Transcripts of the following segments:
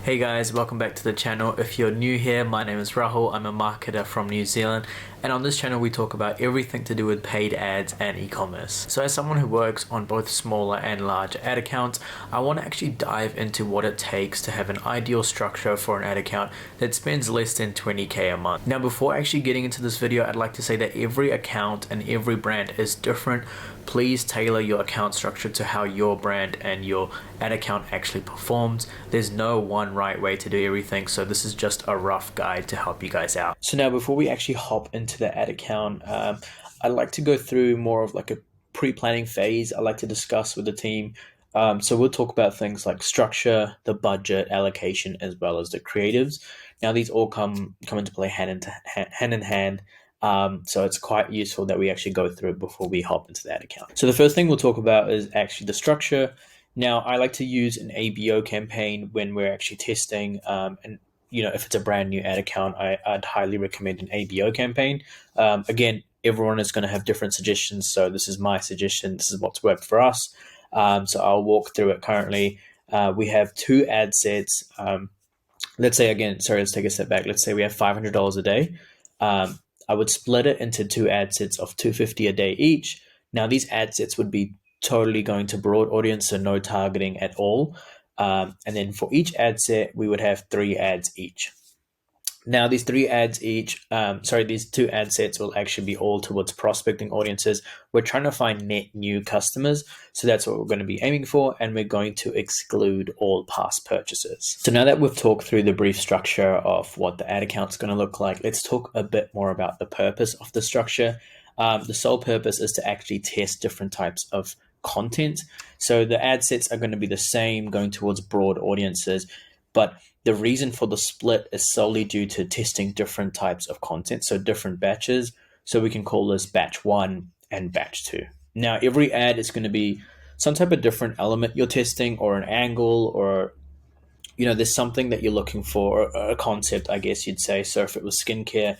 Hey guys, welcome back to the channel. If you're new here, my name is Rahul. I'm a marketer from New Zealand, and on this channel we talk about everything to do with paid ads and e-commerce. So as someone who works on both smaller and larger ad accounts, I want to actually dive into what it takes to have an ideal structure for an ad account that spends less than 20k a month. Now before actually getting into this video, I'd like to say that every account and every brand is different. Please tailor your account structure to how your brand and your ad account actually performs. There's no one right way to do everything, so this is just a rough guide to help you guys out. So now before we actually hop into the ad account, I'd like to go through more of like a pre-planning phase. I like to discuss with the team. So we'll talk about things like structure, the budget, allocation, as well as the creatives. Now these all come into play hand in hand. So it's quite useful that we actually go through it before we hop into that account. So the first thing we'll talk about is actually the structure. Now I like to use an ABO campaign when we're actually testing, and if it's a brand new ad account, I'd highly recommend an ABO campaign. Again, everyone is going to have different suggestions, so this is my suggestion. This is what's worked for us. So I'll walk through it currently. We have two ad sets. Let's say let's take a step back. Let's say we have $500 a day. I would split it into two ad sets of $250 a day each. Now these ad sets would be totally going to broad audience, so no targeting at all. And then for each ad set, we would have 3 ads each. Now these two ad sets will actually be all towards prospecting audiences. We're trying to find net new customers. So that's what we're going to be aiming for. And we're going to exclude all past purchases. So now that we've talked through the brief structure of what the ad account is going to look like, let's talk a bit more about the purpose of the structure. The sole purpose is to actually test different types of content. So the ad sets are going to be the same, going towards broad audiences, but the reason for the split is solely due to testing different types of content, so different batches. So we can call this batch 1 and batch 2. Now, every ad is going to be some type of different element you're testing, or an angle, or there's something that you're looking for, or a concept, I guess you'd say. So if it was skincare,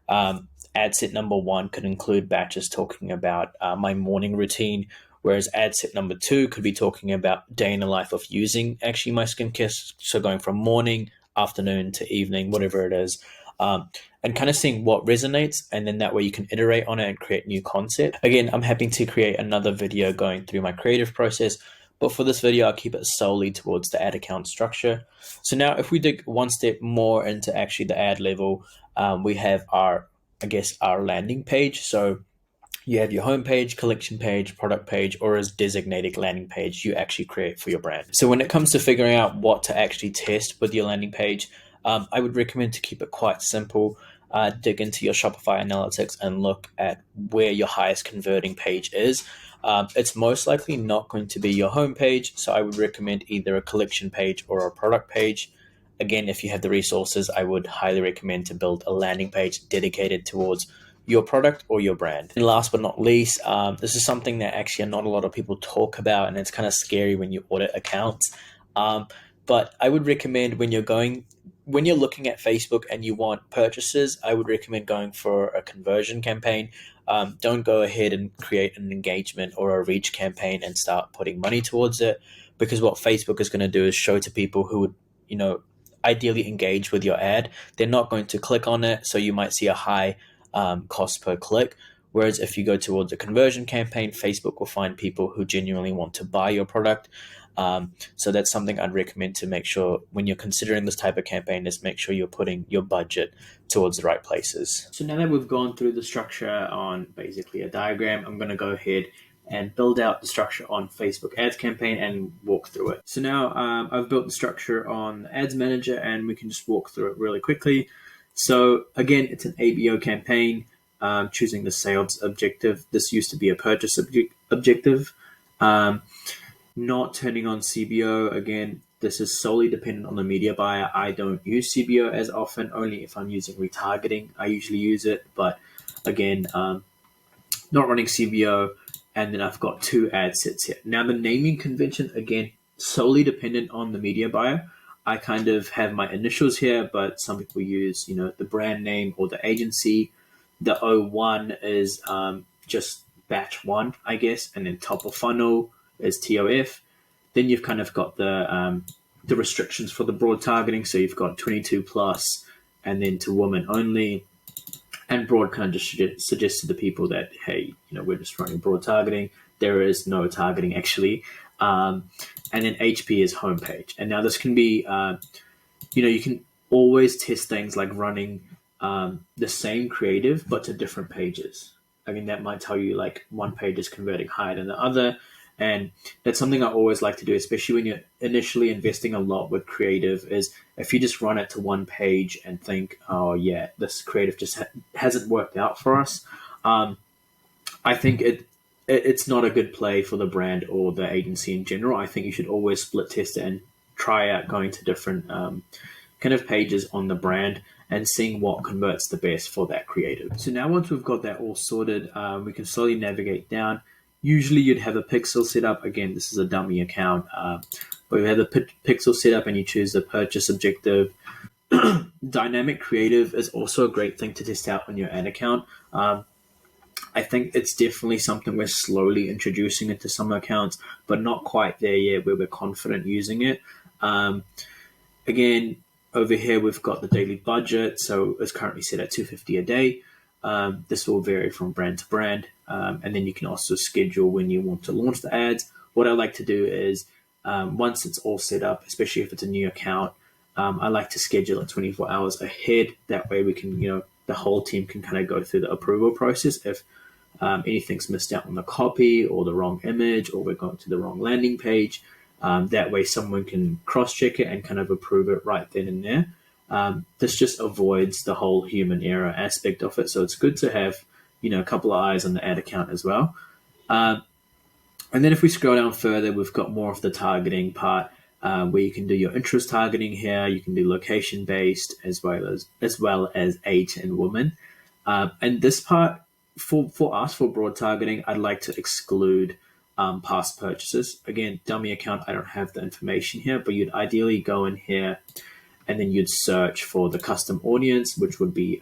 ad set number 1 could include batches talking about my morning routine, whereas ad set number 2 could be talking about day in the life of using actually my skincare. So going from morning, afternoon to evening, whatever it is, and kind of seeing what resonates. And then that way you can iterate on it and create new concept. Again, I'm happy to create another video going through my creative process, but for this video, I'll keep it solely towards the ad account structure. So now if we dig one step more into actually the ad level, we have our landing page. So you have your homepage, collection page, product page, or as designated landing page you actually create for your brand. So when it comes to figuring out what to actually test with your landing page, I would recommend to keep it quite simple. Dig into your Shopify analytics and look at where your highest converting page is. It's most likely not going to be your homepage, so I would recommend either a collection page or a product page. Again, if you have the resources, I would highly recommend to build a landing page dedicated towards your product or your brand. And last but not least, this is something that actually not a lot of people talk about, and it's kind of scary when you audit accounts. But I would recommend when you're looking at Facebook and you want purchases, I would recommend going for a conversion campaign. Don't go ahead and create an engagement or a reach campaign and start putting money towards it, because what Facebook is going to do is show to people who would, ideally engage with your ad. They're not going to click on it, so you might see a high cost per click. Whereas if you go towards a conversion campaign, Facebook will find people who genuinely want to buy your product. So that's something I'd recommend to make sure when you're considering this type of campaign, is make sure you're putting your budget towards the right places. So now that we've gone through the structure on basically a diagram, I'm going to go ahead and build out the structure on Facebook ads campaign and walk through it. So now I've built the structure on the ads manager, and we can just walk through it really quickly. So again, it's an ABO campaign, choosing the sales objective. This used to be a purchase objective. Not turning on CBO. Again, this is solely dependent on the media buyer. I don't use CBO as often, only if I'm using retargeting. I usually use it, but again, not running CBO. And then I've got 2 ad sets here. Now the naming convention, again, solely dependent on the media buyer. I kind of have my initials here, but some people use, the brand name or the agency. The O1 is just batch 1, I guess, and then top of funnel is TOF. Then you've kind of got the the restrictions for the broad targeting. So you've got 22 plus and then to women only. And broad kind of just suggests to the people that, hey, we're just running broad targeting. There is no targeting actually. And then HP is homepage. And now this can be, you can always test things like running the same creative but to different pages. I mean, that might tell you like one page is converting higher than the other. And that's something I always like to do, especially when you're initially investing a lot with creative, is if you just run it to one page and think, oh yeah, this creative just hasn't worked out for us. I think it's not a good play for the brand or the agency in general. I think you should always split test it and try out going to different kind of pages on the brand and seeing what converts the best for that creative. So now once we've got that all sorted, we can slowly navigate down. Usually you'd have a pixel set up. Again, this is a dummy account, but you have the pixel set up and you choose the purchase objective. Dynamic creative is also a great thing to test out on your ad account. I think it's definitely something we're slowly introducing into some accounts, but not quite there yet where we're confident using it. Again, over here, we've got the daily budget. So it's currently set at $250 a day. This will vary from brand to brand. And then you can also schedule when you want to launch the ads. What I like to do is once it's all set up, especially if it's a new account, I like to schedule it 24 hours ahead. That way we can, the whole team can kind of go through the approval process. If anything's missed out on the copy or the wrong image, or we're going to the wrong landing page, that way someone can cross-check it and kind of approve it right then and there. This just avoids the whole human error aspect of it. So it's good to have, a couple of eyes on the ad account as well. And then if we scroll down further, we've got more of the targeting part, where you can do your interest targeting here. You can do location-based as well as age and woman. And this part, for us, for broad targeting, I'd like to exclude past purchases. Again, dummy account, I don't have the information here, but you'd ideally go in here and then you'd search for the custom audience, which would be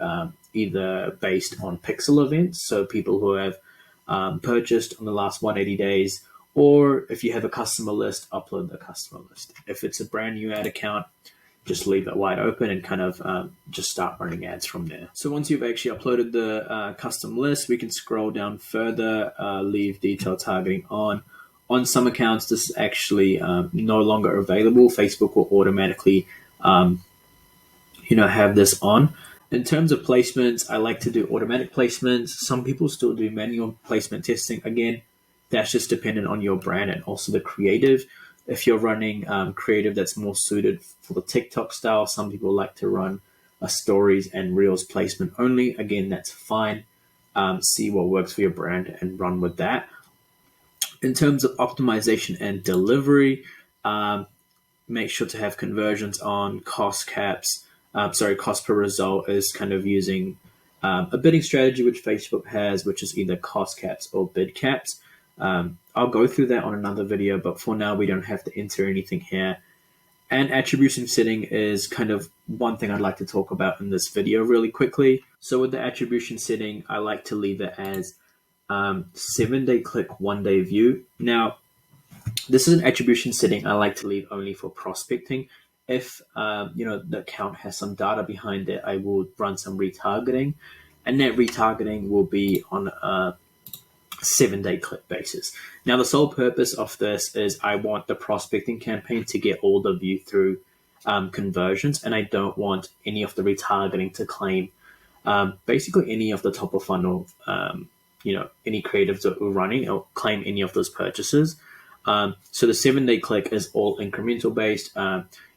either based on pixel events, so people who have purchased on the last 180 days, or if you have a customer list, upload the customer list. If it's a brand new ad account, just leave it wide open and kind of just start running ads from there. So once you've actually uploaded the custom list, we can scroll down further, leave detailed targeting on. On some accounts, this is actually no longer available. Facebook will automatically have this on. In terms of placements, I like to do automatic placements. Some people still do manual placement testing. Again, that's just dependent on your brand and also the creative. If you're running creative that's more suited for the TikTok style, some people like to run a stories and reels placement only. Again, that's fine. See what works for your brand and run with that. In terms of optimization and delivery, make sure to have conversions on, cost caps. Cost per result is kind of using a bidding strategy which Facebook has, which is either cost caps or bid caps. I'll go through that on another video, but for now we don't have to enter anything here. And attribution setting is kind of one thing I'd like to talk about in this video really quickly. So with the attribution setting, I like to leave it as 7-day click, 1-day view. Now, this is an attribution setting I like to leave only for prospecting. If the account has some data behind it, I will run some retargeting, and that retargeting will be on a 7-day click basis. Now, the sole purpose of this is I want the prospecting campaign to get all the view through conversions, and I don't want any of the retargeting to claim basically any of the top of funnel, any creatives that we're running or claim any of those purchases. So the 7-day click is all incremental based.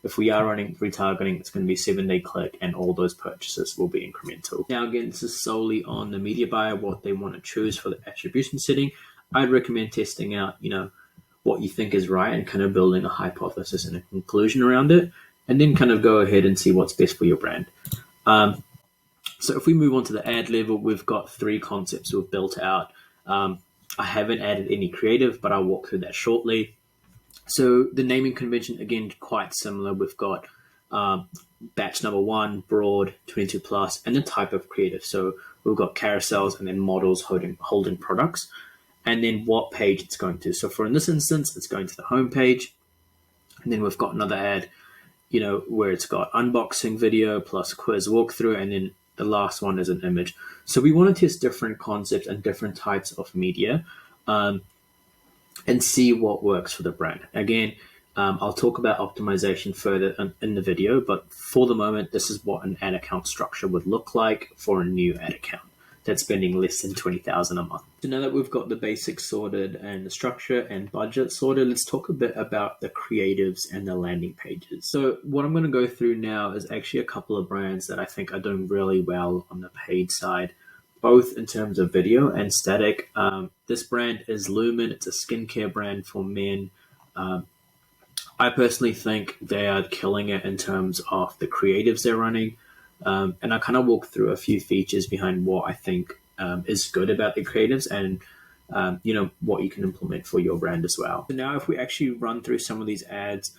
If we are running retargeting, it's going to be 7-day click and all those purchases will be incremental. Now, again, this is solely on the media buyer, what they want to choose for the attribution setting. I'd recommend testing out, what you think is right and kind of building a hypothesis and a conclusion around it, and then kind of go ahead and see what's best for your brand. So if we move on to the ad level, we've got 3 concepts we've built out. I haven't added any creative, but I'll walk through that shortly. So the naming convention, again, quite similar. We've got batch number 1, broad, 22 plus, and the type of creative. So we've got carousels and then models holding products, and then what page it's going to. So for in this instance, it's going to the home page. And then we've got another ad, where it's got unboxing video plus quiz walkthrough, and then the last one is an image. So we want to test different concepts and different types of media, and see what works for the brand. Again, I'll talk about optimization further in the video, but for the moment, this is what an ad account structure would look like for a new ad account that's spending less than $20,000 a month. So now that we've got the basics sorted and the structure and budget sorted, let's talk a bit about the creatives and the landing pages. So what I'm going to go through now is actually a couple of brands that I think are doing really well on the paid side, both in terms of video and static. This brand is Lumen. It's a skincare brand for men. I personally think they are killing it in terms of the creatives they're running. And I kind of walk through a few features behind what I think is good about the creatives, and what you can implement for your brand as well. So now if we actually run through some of these ads,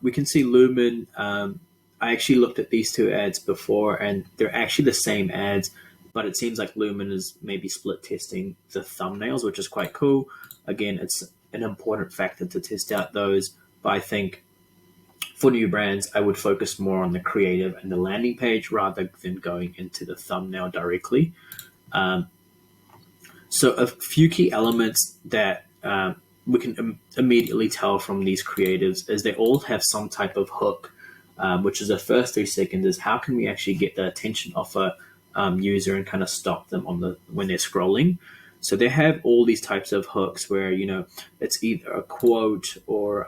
we can see Lumen. I actually looked at these two ads before, and they're actually the same ads, but it seems like Lumen is maybe split testing the thumbnails, which is quite cool. Again, it's an important factor to test out those, but I think for new brands, I would focus more on the creative and the landing page rather than going into the thumbnail directly. So a few key elements that we can immediately tell from these creatives is they all have some type of hook, which is the first 3 seconds is how can we actually get the attention of a user and kind of stop them when they're scrolling. So they have all these types of hooks where, it's either a quote or,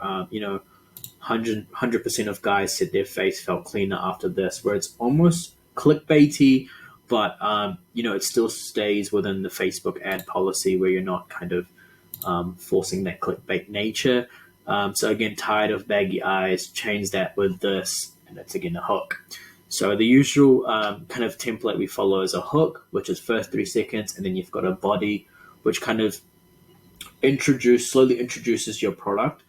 100% of guys said their face felt cleaner after this, where it's almost clickbaity, but it still stays within the Facebook ad policy where you're not kind of forcing that clickbait nature. So again, tired of baggy eyes, change that with this, and that's again a hook. So the usual kind of template we follow is a hook, which is first 3 seconds, and then you've got a body, which kind of slowly introduces your product.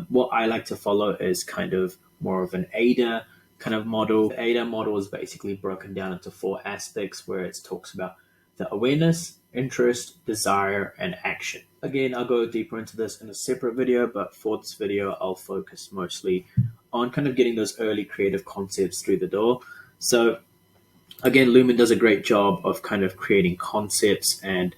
What I like to follow is kind of more of an AIDA kind of model. The AIDA model is basically broken down into 4 aspects where it talks about the awareness, interest, desire, and action. Again, I'll go deeper into this in a separate video, but for this video, I'll focus mostly on kind of getting those early creative concepts through the door. So again, Lumen does a great job of kind of creating concepts and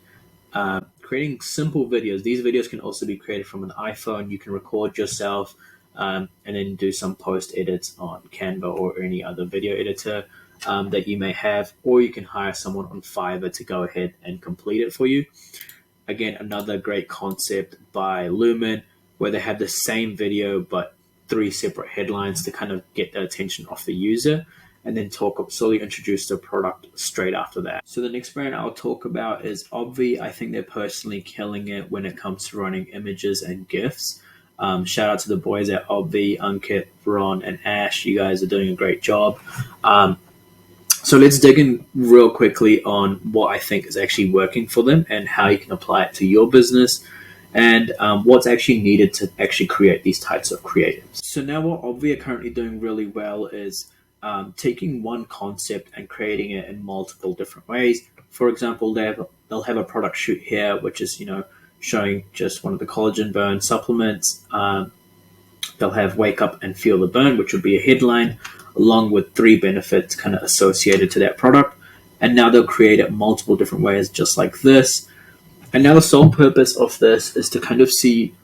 creating simple videos. These videos can also be created from an iPhone. You can record yourself and then do some post edits on Canva or any other video editor that you may have, or you can hire someone on Fiverr to go ahead and complete it for you. Again, another great concept by Lumen where they have the same video but 3 separate headlines to kind of get the attention of the user, and then slowly introduce the product straight after that. So the next brand I'll talk about is Obvi. I think they're personally killing it when it comes to running images and GIFs. Shout out to the boys at Obvi, Ankit, Ron, and Ash. You guys are doing a great job. So let's dig in real quickly on what I think is actually working for them and how you can apply it to your business, and what's actually needed to actually create these types of creatives. So now what Obvi are currently doing really well is taking one concept and creating it in multiple different ways. For example, they'll have a product shoot here, which is, showing just one of the collagen burn supplements. They'll have wake up and feel the burn, which would be a headline, along with 3 benefits kind of associated to that product. And now they'll create it multiple different ways, just like this. And now the sole purpose of this is to kind of see,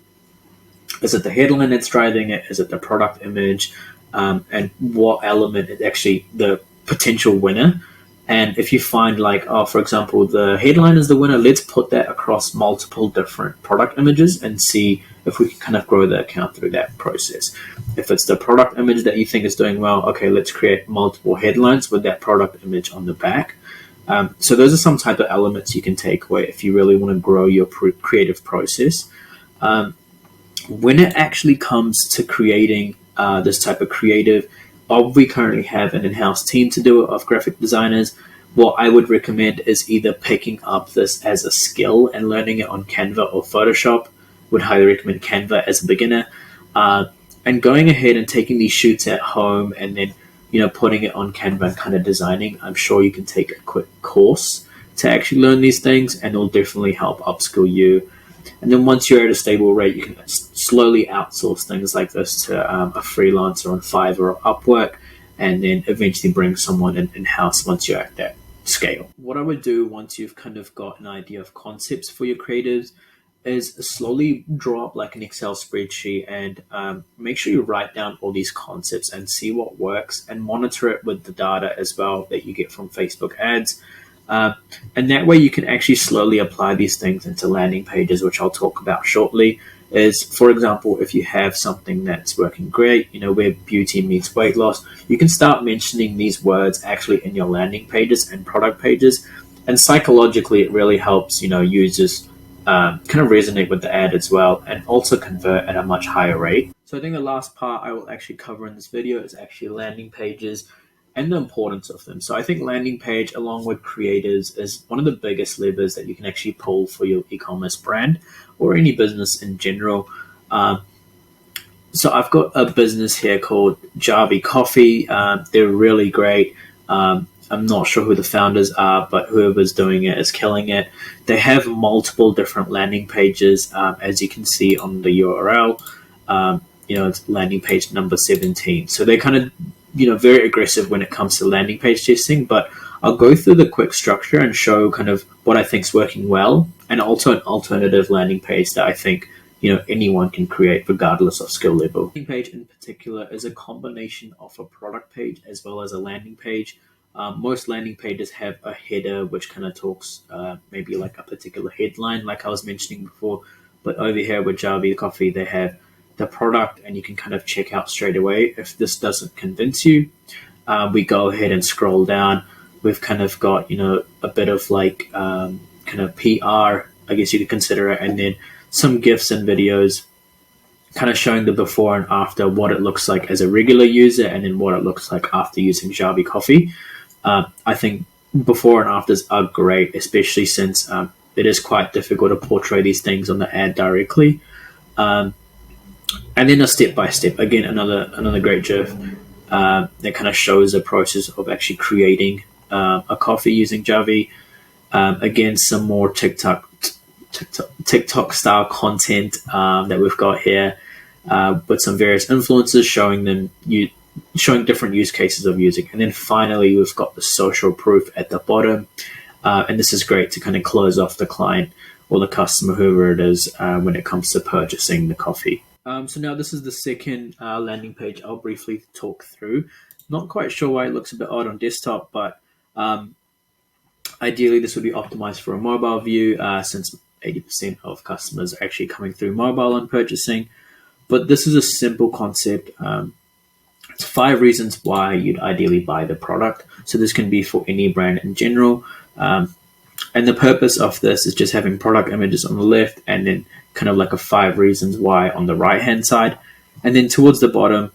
is it the headline that's driving it? Is it the product image? And what element is actually the potential winner? And if you find for example, the headline is the winner, let's put that across multiple different product images and see if we can kind of grow the account through that process. If it's the product image that you think is doing well, okay, let's create multiple headlines with that product image on the back. So those are some type of elements you can take away if you really want to grow your creative process. When it actually comes to creating this type of creative, we currently have an in-house team to do it of graphic designers. What I would recommend is either picking up this as a skill and learning it on Canva or Photoshop. Would highly recommend Canva as a beginner, and going ahead and taking these shoots at home and then putting it on Canva and kind of designing. I'm sure you can take a quick course to actually learn these things, and it'll definitely help upskill you And then once you're at a stable rate, you can slowly outsource things like this to a freelancer on Fiverr or Upwork, and then eventually bring someone in-house once you're at that scale. What I would do once you've kind of got an idea of concepts for your creatives is slowly draw up like an Excel spreadsheet and make sure you write down all these concepts and see what works, and monitor it with the data as well that you get from Facebook ads. And that way you can actually slowly apply these things into landing pages, which I'll talk about shortly. Is, for example, if you have something that's working great, where beauty meets weight loss, you can start mentioning these words actually in your landing pages and product pages. And psychologically, it really helps, users kind of resonate with the ad as well, and also convert at a much higher rate. So I think the last part I will actually cover in this video is actually landing pages and the importance of them. So I think landing page, along with creators, is one of the biggest levers that you can actually pull for your e-commerce brand or any business in general. So I've got a business here called Jarvie Coffee. They're really great. I'm not sure who the founders are, but whoever's doing it is killing it. They have multiple different landing pages, as you can see on the URL. It's landing page number 17. So they're kind of very aggressive when it comes to landing page testing, but I'll go through the quick structure and show kind of what I think is working well, and also an alternative landing page that I think anyone can create regardless of skill level. Landing page in particular is a combination of a product page as well as a landing page. Most landing pages have a header which kind of talks maybe like a particular headline, like I was mentioning before, but over here with Jarvie Coffee, they have the product, and you can kind of check out straight away. If this doesn't convince you, we go ahead and scroll down. We've kind of got a bit of like kind of PR, I guess you could consider it, and then some GIFs and videos kind of showing the before and after, what it looks like as a regular user, and then what it looks like after using Jarvie Coffee. I think before and afters are great, especially since it is quite difficult to portray these things on the ad directly. And then a step-by-step, again, another great GIF that kind of shows the process of actually creating a coffee using Jarvie. Again, some more TikTok style content that we've got here, with some various influencers showing different use cases of using. And then finally, we've got the social proof at the bottom. And this is great to kind of close off the client or the customer, whoever it is, when it comes to purchasing the coffee. So now this is the second landing page I'll briefly talk through. Not quite sure why it looks a bit odd on desktop, but ideally this would be optimized for a mobile view, since 80% of customers are actually coming through mobile and purchasing. But this is a simple concept. It's 5 reasons why you'd ideally buy the product. So this can be for any brand in general. And the purpose of this is just having product images on the left, and then kind of like a 5 reasons why on the right hand side. And then towards the bottom,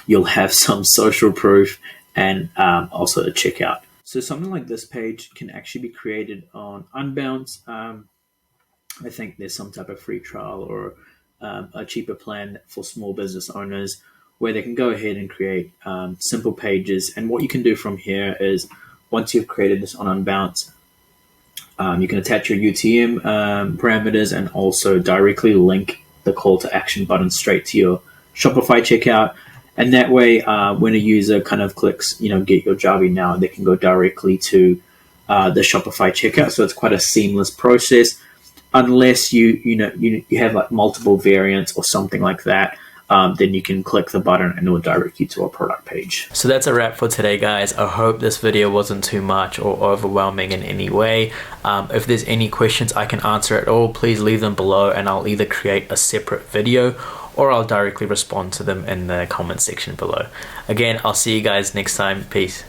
you'll have some social proof and also a checkout. So something like this page can actually be created on Unbounce. I think there's some type of free trial or a cheaper plan for small business owners where they can go ahead and create simple pages. And what you can do from here is, once you've created this on Unbounce, you can attach your UTM parameters and also directly link the call to action button straight to your Shopify checkout. And that way, when a user kind of clicks, get your Jarvie now, they can go directly to the Shopify checkout. So it's quite a seamless process, unless you have like multiple variants or something like that. Then you can click the button and it will direct you to a product page. So that's a wrap for today, guys. I hope this video wasn't too much or overwhelming in any way. If there's any questions I can answer at all, please leave them below, and I'll either create a separate video or I'll directly respond to them in the comment section below. Again, I'll see you guys next time. Peace.